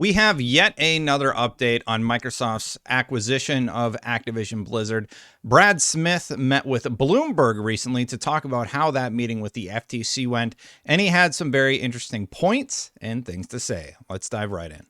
We have yet another update on Microsoft's acquisition of Activision Blizzard. Brad Smith met with Bloomberg recently to talk about how that meeting with the FTC went, and he had some very interesting points and things to say. Let's dive right in.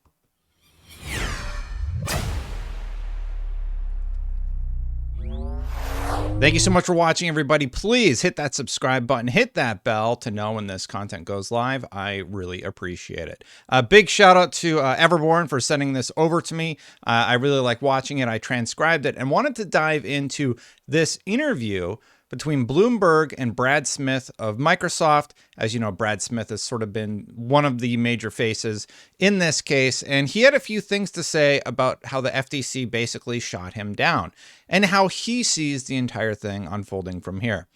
Thank you so much for watching, everybody. Please hit that subscribe button, hit that bell to know when this content goes live. I really appreciate it. A big shout out to Everborn for sending this over to me. I really like watching it. I transcribed it and wanted to dive into this interview between Bloomberg and Brad Smith of Microsoft. As you know, Brad Smith has sort of been one of the major faces in this case, and he had a few things to say about how the FTC basically shot him down and how he sees the entire thing unfolding from here.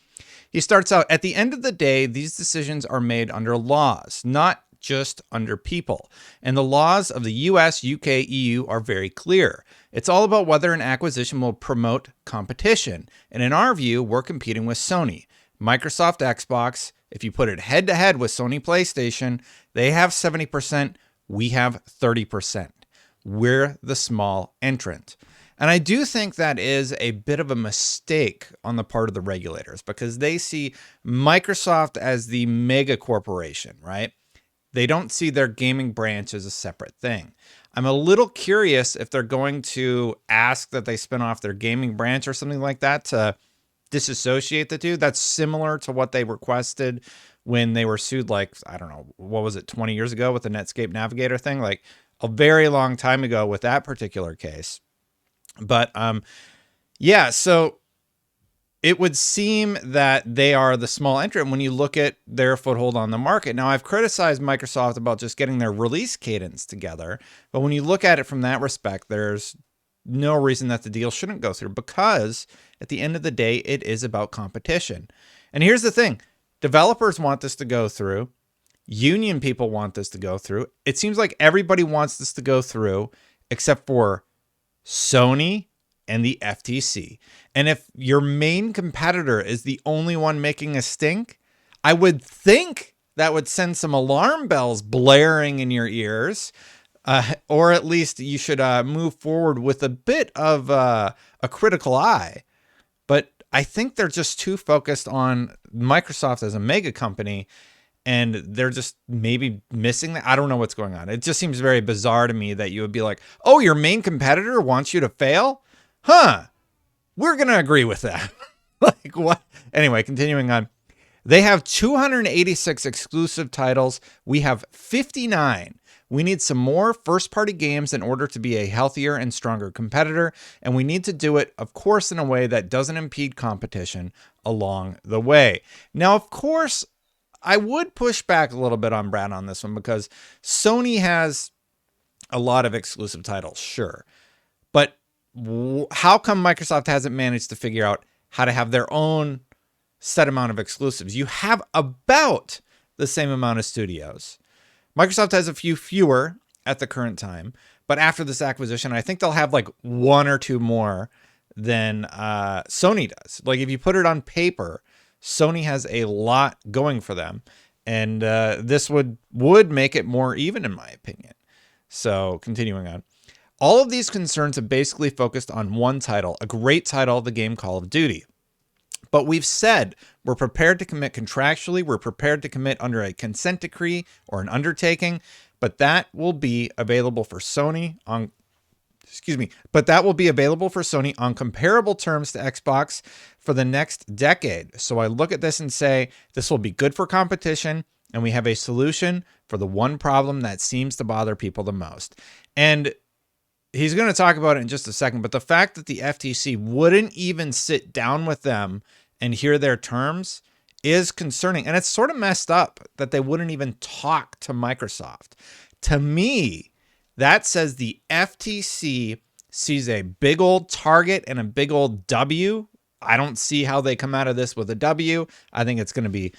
He starts out, at the end of the day, these decisions are made under laws, not just under people. And the laws of the US, UK, EU are very clear. It's all about whether an acquisition will promote competition. And in our view, we're competing with Sony. Microsoft Xbox, if you put it head to head with Sony PlayStation, they have 70%, we have 30%. We're the small entrant. And I do think that is a bit of a mistake on the part of the regulators because they see Microsoft as the mega corporation, right? They don't see their gaming branch as a separate thing. I'm a little curious if they're going to ask that they spin off their gaming branch or something like that to disassociate the two. That's similar to what they requested when they were sued, like, I don't know, what was it, 20 years ago with the Netscape Navigator thing? Like a very long time ago with that particular case. But yeah, so it would seem that they are the small entrant when you look at their foothold on the market. Now, I've criticized Microsoft about just getting their release cadence together, but when you look at it from that respect, there's no reason that the deal shouldn't go through because at the end of the day, it is about competition. And here's the thing. Developers want this to go through. Union people want this to go through. It seems like everybody wants this to go through except for Sony and the FTC. And if your main competitor is the only one making a stink, I would think that would send some alarm bells blaring in your ears, or at least you should move forward with a bit of a critical eye. But I think they're just too focused on Microsoft as a mega company, and they're just maybe missing that. I don't know what's going on. It just seems very bizarre to me that you would be like, oh, your main competitor wants you to fail? Huh, we're going to agree with that. Like what? Anyway, continuing on. They have 286 exclusive titles. We have 59. We need some more first-party games in order to be a healthier and stronger competitor. And we need to do it, of course, in a way that doesn't impede competition along the way. Now, of course, I would push back a little bit on Brad on this one because Sony has a lot of exclusive titles, sure. But how come Microsoft hasn't managed to figure out how to have their own set amount of exclusives? You have about the same amount of studios. Microsoft has a few fewer at the current time, but after this acquisition, I think they'll have like one or two more than Sony does. Like if you put it on paper, Sony has a lot going for them, and this would make it more even, in my opinion. So continuing on. All of these concerns have basically focused on one title, a great title, the game Call of Duty. But we've said we're prepared to commit contractually, we're prepared to commit under a consent decree or an undertaking, but that will be available for Sony on comparable terms to Xbox for the next decade. So I look at this and say, this will be good for competition, and we have a solution for the one problem that seems to bother people the most. And he's going to talk about it in just a second, but the fact that the FTC wouldn't even sit down with them and hear their terms is concerning. And it's sort of messed up that they wouldn't even talk to Microsoft. To me, that says the FTC sees a big old target and a big old W. I don't see how they come out of this with a W. I think it's going to be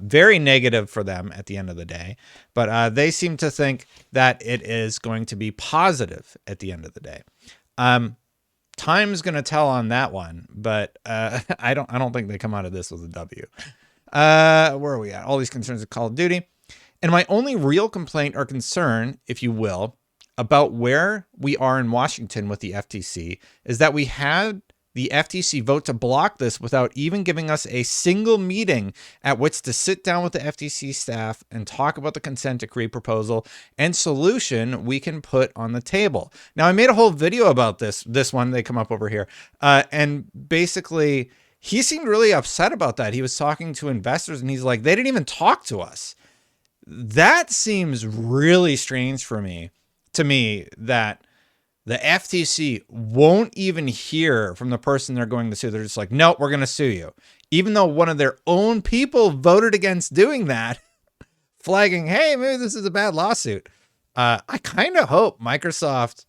very negative for them at the end of the day. But they seem to think that it is going to be positive at the end of the day. Time's going to tell on that one, but I don't think they come out of this with a W. Where are we at? All these concerns of Call of Duty. And my only real complaint or concern, if you will, about where we are in Washington with the FTC is that we had the FTC vote to block this without even giving us a single meeting at which to sit down with the FTC staff and talk about the consent decree proposal and solution we can put on the table. Now, I made a whole video about this one, they come up over here. And basically, he seemed really upset about that. He was talking to investors and he's like, they didn't even talk to us. That seems really strange to me, that the FTC won't even hear from the person they're going to sue. They're just like, nope, we're going to sue you. Even though one of their own people voted against doing that, flagging, hey, maybe this is a bad lawsuit. I kind of hope Microsoft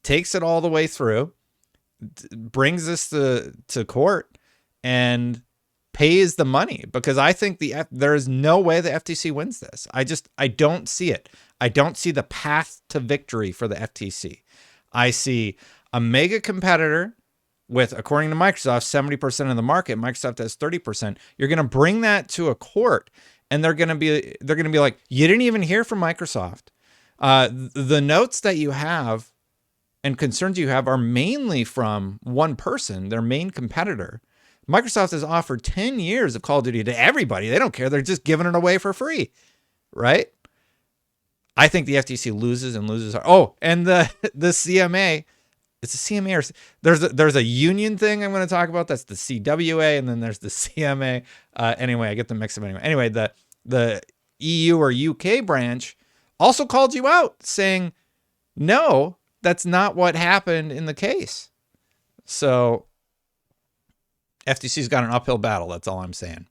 takes it all the way through, brings this to court, and pays the money, because I think there is no way the FTC wins this. I don't see it. I don't see the path to victory for the FTC. I see a mega competitor with, according to Microsoft, 70% of the market. Microsoft has 30%. You're going to bring that to a court, and they're going to be like, you didn't even hear from Microsoft. The notes that you have and concerns you have are mainly from one person, their main competitor. Microsoft has offered 10 years of Call of Duty to everybody. They don't care. They're just giving it away for free, right? I think the FTC loses and loses. Oh, and the CMA, it's a CMA, or there's a union thing I'm going to talk about. That's the CWA, and then there's the CMA. Anyway, I get the mix of anyway. Anyway, the EU or UK branch also called you out, saying, no, that's not what happened in the case. So FTC's got an uphill battle. That's all I'm saying.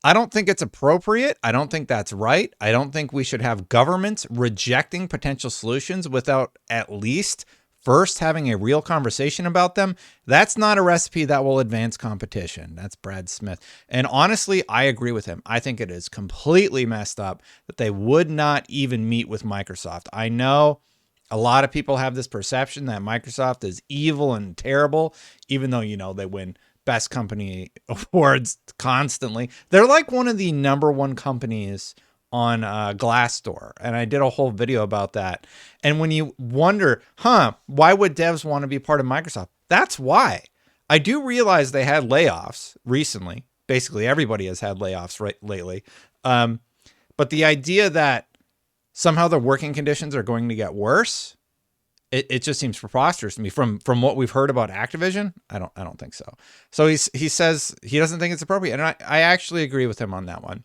I don't think it's appropriate. I don't think that's right. I don't think we should have governments rejecting potential solutions without at least first having a real conversation about them. That's not a recipe that will advance competition. That's Brad Smith. And honestly, I agree with him. I think it is completely messed up that they would not even meet with Microsoft. I know a lot of people have this perception that Microsoft is evil and terrible, even though, they win Best Company awards constantly. They're like one of the number one companies on Glassdoor, and I did a whole video about that. And when you wonder, why would devs want to be part of Microsoft? That's why. I do realize they had layoffs recently. Basically, everybody has had layoffs lately. But the idea that somehow the working conditions are going to get worse, it just seems preposterous to me. From what we've heard about Activision, I don't think so. So he says he doesn't think it's appropriate, and I actually agree with him on that one.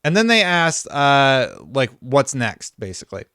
And then they asked, what's next, basically.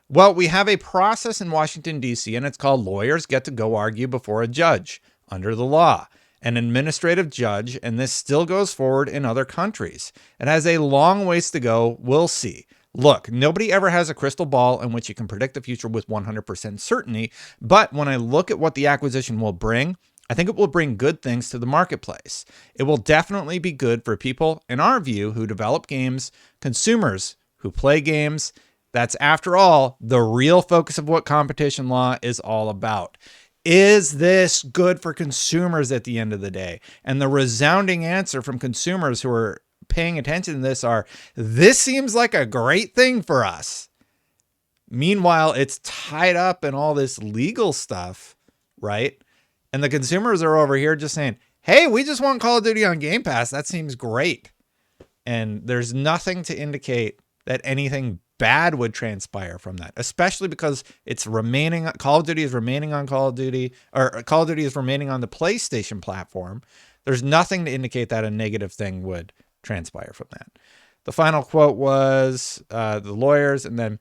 Well, we have a process in Washington, D.C., and it's called lawyers get to go argue before a judge under the law, an administrative judge, and this still goes forward in other countries. It has a long ways to go. We'll see. Look, nobody ever has a crystal ball in which you can predict the future with 100% certainty. But when I look at what the acquisition will bring, I think it will bring good things to the marketplace. It will definitely be good for people, in our view, who develop games, consumers who play games. That's, after all, the real focus of what competition law is all about. Is this good for consumers at the end of the day? And the resounding answer from consumers who are paying attention to this seems like a great thing for us. Meanwhile, it's tied up in all this legal stuff, right? And the consumers are over here just saying, hey, we just want Call of Duty on Game Pass. That seems great. And there's nothing to indicate that anything bad would transpire from that, especially because Call of Duty is remaining on Call of Duty, or Call of Duty is remaining on the PlayStation platform. There's nothing to indicate that a negative thing would transpire from that. The final quote was the lawyers, and then,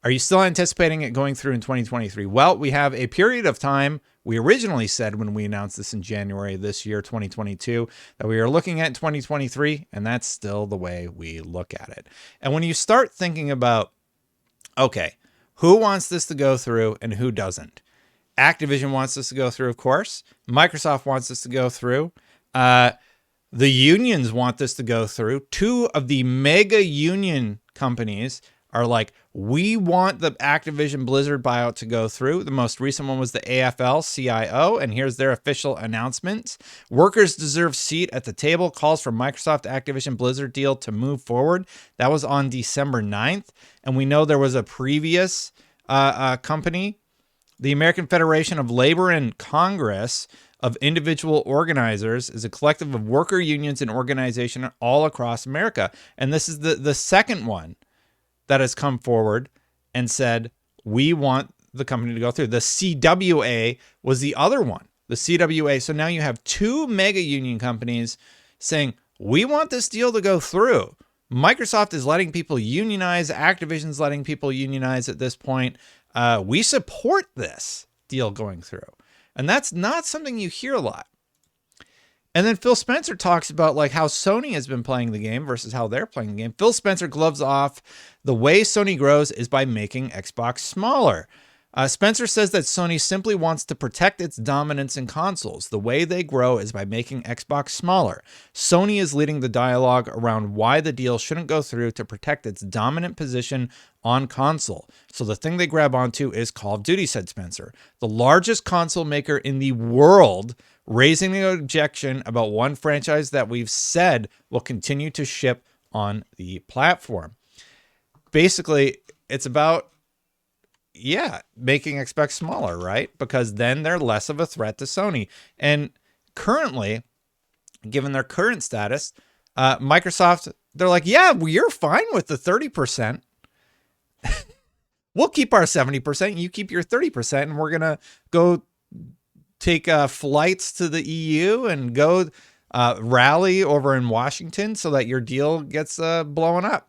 are you still anticipating it going through in 2023? Well, we have a period of time. We originally said when we announced this in January this year, 2022, that we are looking at 2023, and that's still the way we look at it. And when you start thinking about, okay, who wants this to go through and who doesn't? Activision wants this to go through, of course. Microsoft wants this to go through. The unions want this to go through. Two of the mega union companies are like, we want the Activision Blizzard buyout to go through. The most recent one was the AFL-CIO, and here's their official announcement. Workers deserve seat at the table. Calls for Microsoft Activision Blizzard deal to move forward. That was on December 9th. And we know there was a previous company, the American Federation of Labor and Congress of Individual Organizers, is a collective of worker unions and organizations all across America. And this is the second one that has come forward and said, we want the company to go through. The CWA was the other one, the CWA. So now you have two mega union companies saying, we want this deal to go through. Microsoft is letting people unionize. Activision's letting people unionize at this point. We support this deal going through. And that's not something you hear a lot. And then Phil Spencer talks about like how Sony has been playing the game versus how they're playing the game. Phil Spencer gloves off, the way Sony grows is by making Xbox smaller. Spencer says that Sony simply wants to protect its dominance in consoles. The way they grow is by making Xbox smaller. Sony is leading the dialogue around why the deal shouldn't go through to protect its dominant position on console. So the thing they grab onto is Call of Duty, said Spencer, the largest console maker in the world, raising the objection about one franchise that we've said will continue to ship on the platform. Basically, it's about, making Xbox smaller, right? Because then they're less of a threat to Sony. And currently, given their current status, Microsoft, they're like, yeah, you're fine with the 30%. We'll keep our 70%. You keep your 30%. And we're going to go take flights to the EU and go rally over in Washington so that your deal gets blown up.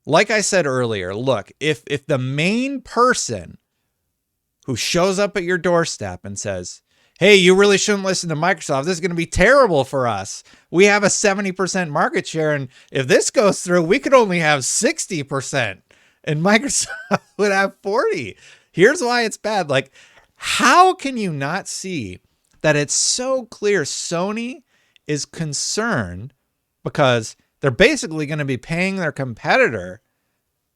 Like I said earlier, look, if the main person who shows up at your doorstep and says, hey, you really shouldn't listen to Microsoft, this is going to be terrible for us. We have a 70% market share, and if this goes through, we could only have 60%, and Microsoft would have 40%. Here's why it's bad. Like, how can you not see that it's so clear Sony is concerned because they're basically going to be paying their competitor,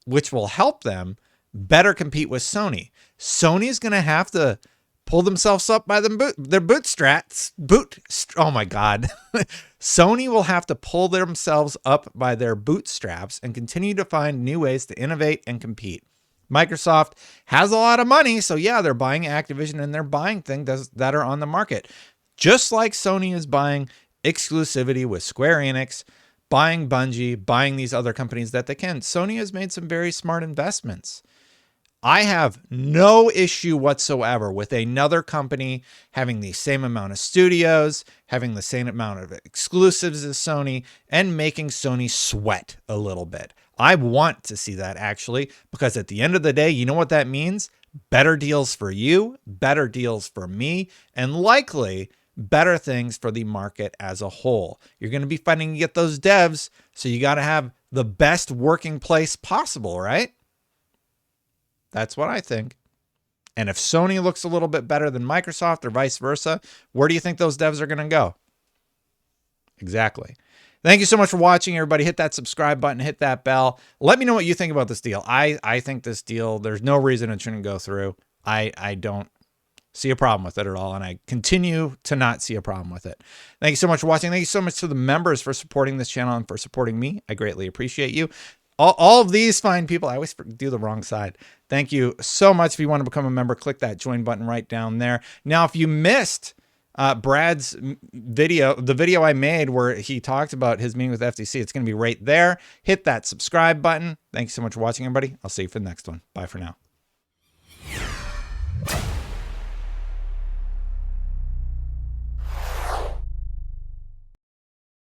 which will help them better compete with Sony. Sony's going to have to pull themselves up by their bootstraps. Oh my God. Sony will have to pull themselves up by their bootstraps and continue to find new ways to innovate and compete. Microsoft has a lot of money, so yeah, they're buying Activision and they're buying things that are on the market. Just like Sony is buying exclusivity with Square Enix, buying Bungie, buying these other companies that they can. Sony has made some very smart investments. I have no issue whatsoever with another company having the same amount of studios, having the same amount of exclusives as Sony, and making Sony sweat a little bit. I want to see that, actually, because at the end of the day, you know what that means? Better deals for you, better deals for me, and likely better things for the market as a whole. You're going to be fighting to get those devs, so you got to have the best working place possible, right? That's what I think. And if Sony looks a little bit better than Microsoft or vice versa, where do you think those devs are going to go? Exactly. Thank you so much for watching, everybody. Hit that subscribe button, hit that bell. Let me know what you think about this deal. I think this deal, there's no reason it shouldn't go through. I don't see a problem with it at all, and I continue to not see a problem with it. Thank you so much for watching. Thank you so much to the members for supporting this channel and for supporting me. I greatly appreciate you. All of these fine people, I always do the wrong side. Thank you so much. If you want to become a member, click that join button right down there. Now, if you missed Brad's video, the video I made where he talked about his meeting with FTC, it's going to be right there. Hit that subscribe button. Thanks so much for watching, everybody. I'll see you for the next one. Bye for now.